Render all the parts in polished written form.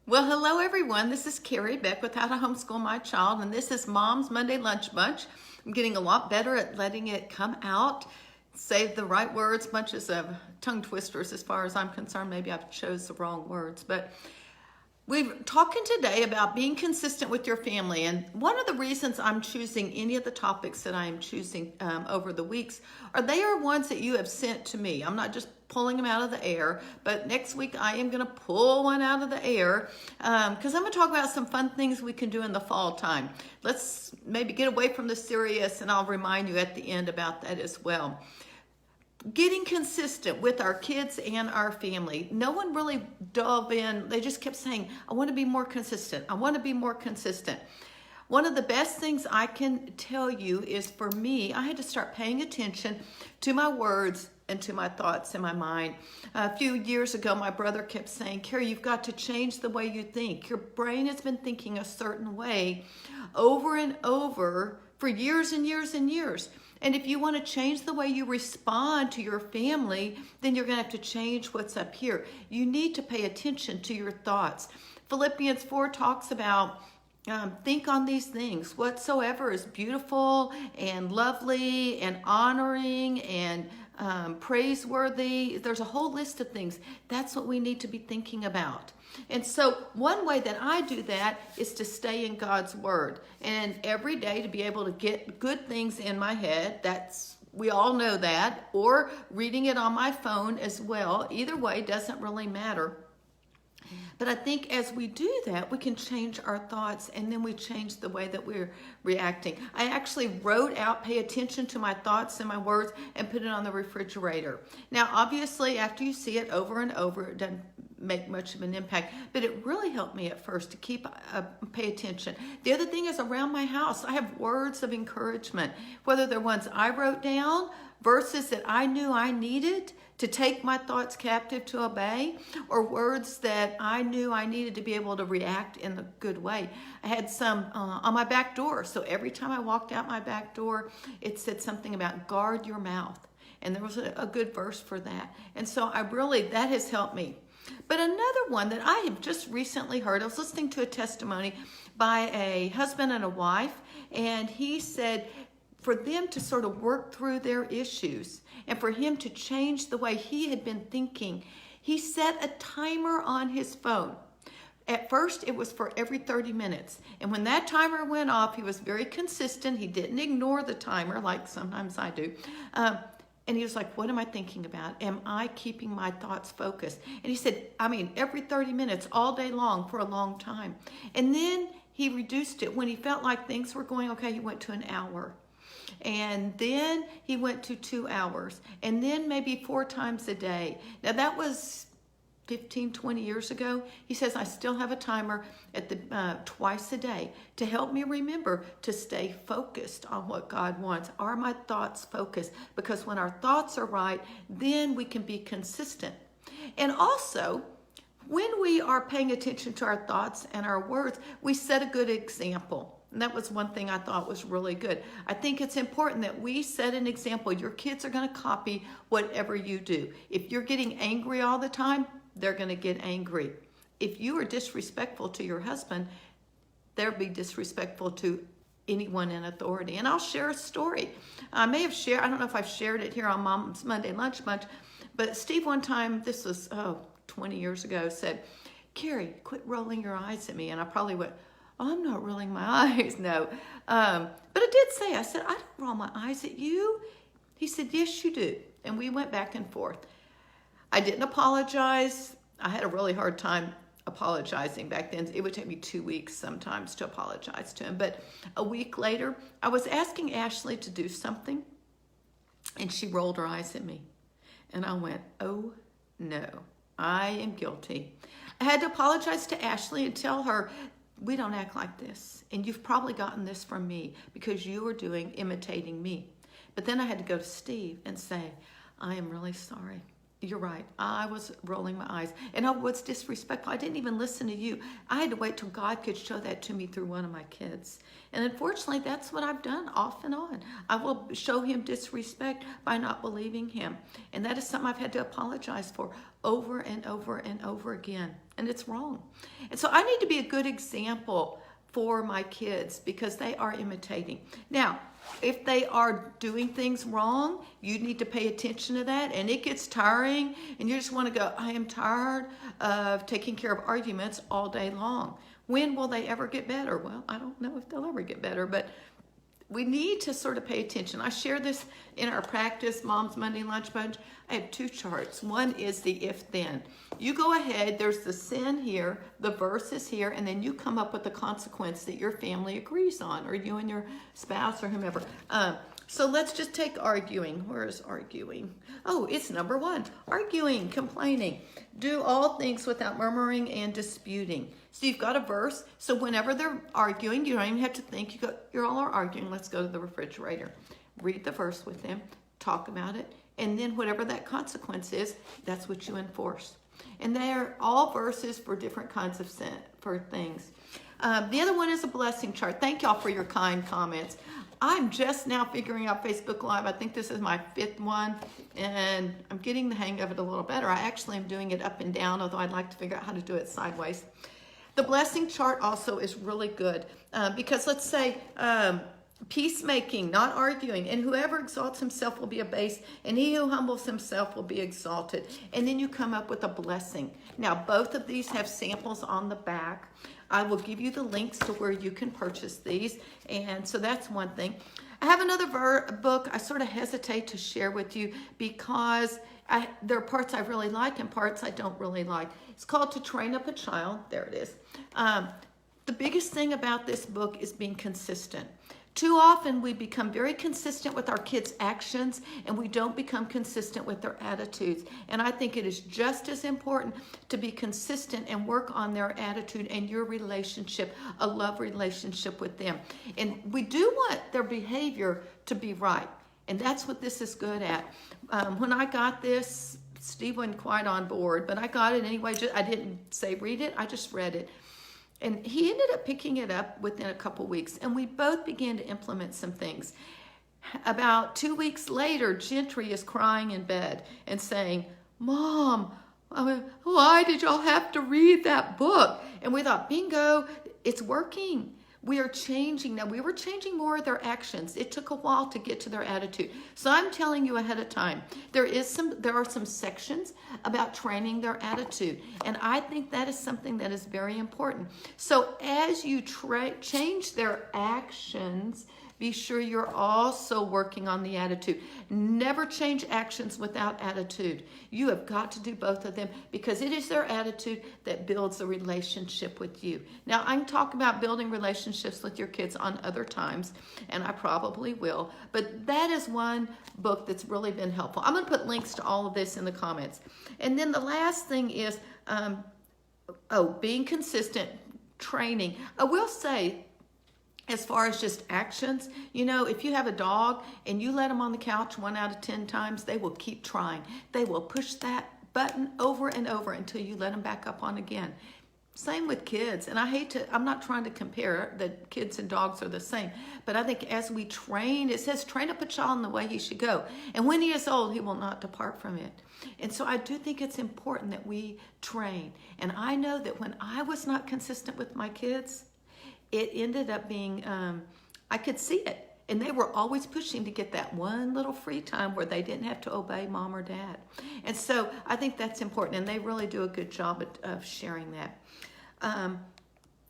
Well, hello everyone. This is Carrie Beck with How to Homeschool My Child, and this is Mom's Monday Lunch Bunch. I'm getting a lot better at letting it come out, say the right words, bunches of tongue twisters as far as I'm concerned. Maybe I've chose the wrong words, but we're talking today about being consistent with your family, and one of the reasons I'm choosing any of the topics that I am choosing over the weeks they are ones that you have sent to me. I'm not just pulling them out of the air, but next week I am going to pull one out of the air because I'm going to talk about some fun things we can do in the fall time. Let's maybe get away from the serious, and I'll remind you at the end about that as well. Getting consistent with our kids and our family. No one really dove in. They just kept saying, I want to be more consistent. I want to be more consistent. One of the best things I can tell you is, for me, I had to start paying attention to my words and to my thoughts in my mind. A few years ago, my brother kept saying, Carrie, you've got to change the way you think. Your brain has been thinking a certain way over and over for years and years and years. And if you want to change the way you respond to your family, then you're going to have to change what's up here. You need to pay attention to your thoughts. Philippians 4 talks about think on these things, whatsoever is beautiful and lovely and honoring and praiseworthy. There's a whole list of things. That's what we need to be thinking about. And so one way that I do that is to stay in God's Word, and every day to be able to get good things in my head. We all know that, or reading it on my phone as well. Either way doesn't really matter. But I think as we do that, we can change our thoughts, and then we change the way that we're reacting. I actually wrote out, pay attention to my thoughts and my words, and put it on the refrigerator. Now, obviously, after you see it over and over, it doesn't make much of an impact, but it really helped me at first to pay attention. The other thing is, around my house, I have words of encouragement, whether they're ones I wrote down, verses that I knew I needed to take my thoughts captive to obey, or words that I knew I needed to be able to react in a good way. I had some on my back door, so every time I walked out my back door, it said something about guard your mouth, and there was a good verse for that. And so that has helped me. But another one that I have just recently heard, I was listening to a testimony by a husband and a wife, and he said for them to sort of work through their issues and for him to change the way he had been thinking, he set a timer on his phone. At first, it was for every 30 minutes. And when that timer went off, he was very consistent. He didn't ignore the timer like sometimes I do. And he was like, what am I thinking about? Am I keeping my thoughts focused? And he said, every 30 minutes, all day long, for a long time. And then he reduced it. When he felt like things were going okay, he went to an hour. And then he went to 2 hours. And then maybe 4 times a day. Now, that was 15, 20 years ago. He says, I still have a timer at twice a day to help me remember to stay focused on what God wants. Are my thoughts focused? Because when our thoughts are right, then we can be consistent. And also, when we are paying attention to our thoughts and our words, we set a good example. And that was one thing I thought was really good. I think it's important that we set an example. Your kids are going to copy whatever you do. If you're getting angry all the time, they're going to get angry. If you are disrespectful to your husband, they'll be disrespectful to anyone in authority. And I'll share a story. I don't know if I've shared it here on Mom's Monday Lunch Bunch, but Steve one time, this was 20 years ago, said, Carrie, quit rolling your eyes at me. And I probably went, I'm not rolling my eyes, no. But I did say, I said, I don't roll my eyes at you. He said, yes, you do. And we went back and forth. I didn't apologize. I had a really hard time apologizing back then. It would take me 2 weeks sometimes to apologize to him. But a week later, I was asking Ashley to do something, and she rolled her eyes at me. And I went, oh, no, I am guilty. I had to apologize to Ashley and tell her, we don't act like this. And you've probably gotten this from me because you were imitating me. But then I had to go to Steve and say, I am really sorry. You're right. I was rolling my eyes. And I was disrespectful. I didn't even listen to you. I had to wait till God could show that to me through one of my kids. And unfortunately, that's what I've done off and on. I will show him disrespect by not believing him. And that is something I've had to apologize for over and over and over again. And it's wrong. And so I need to be a good example for my kids because they are imitating. Now, if they are doing things wrong, you need to pay attention to that, and it gets tiring, and you just want to go, I am tired of taking care of arguments all day long. When will they ever get better? Well, I don't know if they'll ever get better, but we need to sort of pay attention. I share this in our practice, Mom's Monday Lunch Bunch. I have two charts. One is the if-then. You go ahead, there's the sin here, the verse is here, and then you come up with the consequence that your family agrees on, or you and your spouse or whomever. So let's just take arguing. Where is arguing? Oh, it's number 1. Arguing, complaining. Do all things without murmuring and disputing. So you've got a verse. So whenever they're arguing, you don't even have to think. You go, you're all are arguing. Let's go to the refrigerator. Read the verse with them. Talk about it. And then whatever that consequence is, that's what you enforce. And they are all verses for different kinds of sin, for things. The other one is a blessing chart. Thank y'all for your kind comments. I'm just now figuring out Facebook Live. I think this is my 5th one, and I'm getting the hang of it a little better. I actually am doing it up and down, although I'd like to figure out how to do it sideways. The blessing chart also is really good because let's say peacemaking, not arguing, and whoever exalts himself will be abased, and he who humbles himself will be exalted. And then you come up with a blessing. Now, both of these have samples on the back. I will give you the links to where you can purchase these, and so that's one thing. I have another book I sort of hesitate to share with you because there are parts I really like and parts I don't really like. It's called To Train Up a Child. There it is. The biggest thing about this book is being consistent. Too often we become very consistent with our kids' actions and we don't become consistent with their attitudes. And I think it is just as important to be consistent and work on their attitude and your relationship, a love relationship with them. And we do want their behavior to be right. And that's what this is good at. When I got this, Steve wasn't quite on board, but I got it anyway. I didn't say read it, I just read it. And he ended up picking it up within a couple weeks, and we both began to implement some things. About 2 weeks later, Gentry is crying in bed and saying, Mom, why did y'all have to read that book? And we thought, bingo, it's working. We are changing. Now, we were changing more of their actions. It took a while to get to their attitude. So I'm telling you ahead of time, there are some sections about training their attitude. And I think that is something that is very important. So as you change their actions, be sure you're also working on the attitude. Never change actions without attitude. You have got to do both of them because it is their attitude that builds a relationship with you. Now, I can talk about building relationships with your kids on other times, and I probably will, but that is one book that's really been helpful. I'm going to put links to all of this in the comments. And then the last thing is, being consistent, training. I will say, as far as just actions, if you have a dog and you let them on the couch 1 out of 10 times, they will keep trying. They will push that button over and over until you let them back up on again. Same with kids. And I'm not trying to compare that kids and dogs are the same, but I think as we train, it says train up a child in the way he should go. And when he is old, he will not depart from it. And so I do think it's important that we train. And I know that when I was not consistent with my kids, it ended up being, I could see it. And they were always pushing to get that one little free time where they didn't have to obey mom or dad. And so I think that's important. And they really do a good job of sharing that.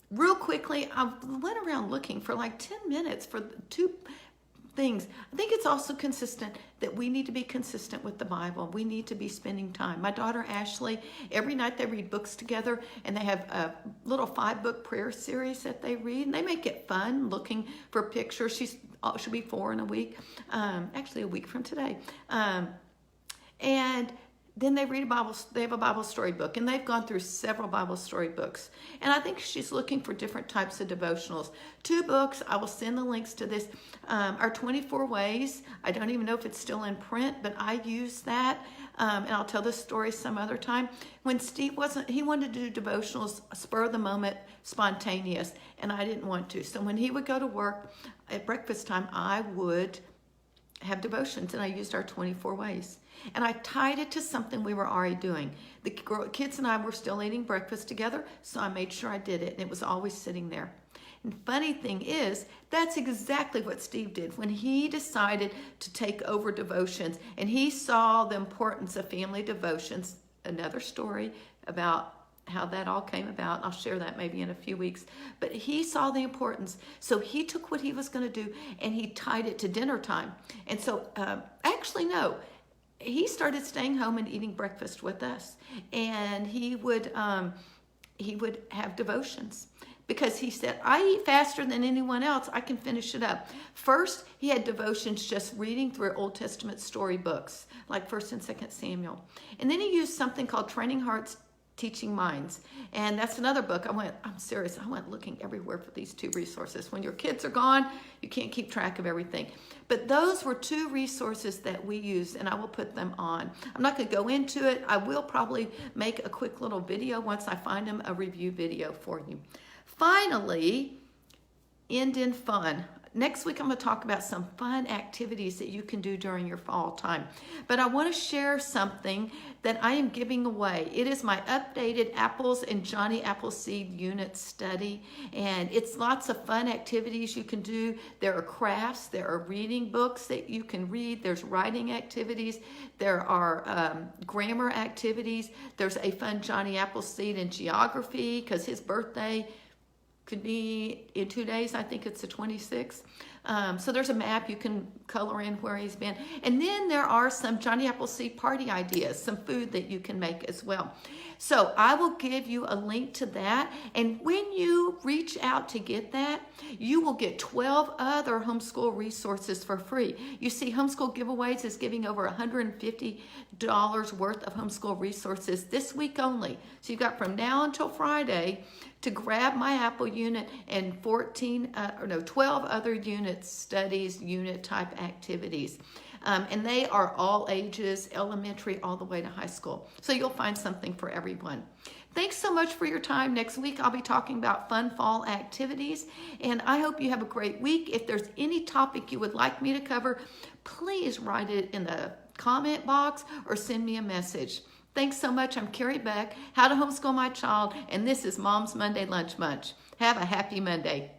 Real quickly, I went around looking for like 10 minutes for 2 things. I think it's also consistent that we need to be consistent with the Bible. We need to be spending time. My daughter Ashley, every night they read books together, and they have a little 5-book prayer series that they read, and they make it fun looking for pictures. She'll be 4 in a week, actually a week from today. And then they read they have a Bible story book, and they've gone through several Bible story books. And I think she's looking for different types of devotionals. 2 books, I will send the links to this, are 24 Ways. I don't even know if it's still in print, but I use that. And I'll tell this story some other time. When Steve he wanted to do devotionals, spur of the moment, spontaneous, and I didn't want to. So when he would go to work at breakfast time, I would have devotions, and I used our 24 Ways. And I tied it to something we were already doing. The kids and I were still eating breakfast together, so I made sure I did it, and it was always sitting there. And funny thing is, that's exactly what Steve did when he decided to take over devotions, and he saw the importance of family devotions. Another story about how that all came about. I'll share that maybe in a few weeks. But he saw the importance. So he took what he was going to do and he tied it to dinner time. And so, actually, no. He started staying home and eating breakfast with us. And he would have devotions. Because he said, I eat faster than anyone else. I can finish it up. First, he had devotions just reading through Old Testament storybooks, like 1st and 2nd Samuel. And then he used something called Training Hearts, Teaching Minds. And that's another book. I'm serious, I went looking everywhere for these 2 resources. When your kids are gone, you can't keep track of everything. But those were 2 resources that we use, and I will put them on. I'm not going to go into it. I will probably make a quick little video once I find them, a review video for you. Finally, end in fun. Next week, I'm going to talk about some fun activities that you can do during your fall time. But I want to share something that I am giving away. It is my updated Apples and Johnny Appleseed unit study. And it's lots of fun activities you can do. There are crafts. There are reading books that you can read. There's writing activities. There are grammar activities. There's a fun Johnny Appleseed in geography because his birthday could be in 2 days. I think it's the 26th. So there's a map you can color in where he's been. And then there are some Johnny Appleseed party ideas, some food that you can make as well. So I will give you a link to that. And when you reach out to get that, you will get 12 other homeschool resources for free. You see, Homeschool Giveaways is giving over $150 worth of homeschool resources this week only. So you've got from now until Friday to grab my Apple unit and 12 other units, studies, unit type activities. And they are all ages, elementary all the way to high school. So you'll find something for everyone. Thanks so much for your time. Next week, I'll be talking about fun fall activities. And I hope you have a great week. If there's any topic you would like me to cover, please write it in the comment box or send me a message. Thanks so much. I'm Carrie Beck, How to Homeschool My Child, and this is Mom's Monday Lunch Munch. Have a happy Monday.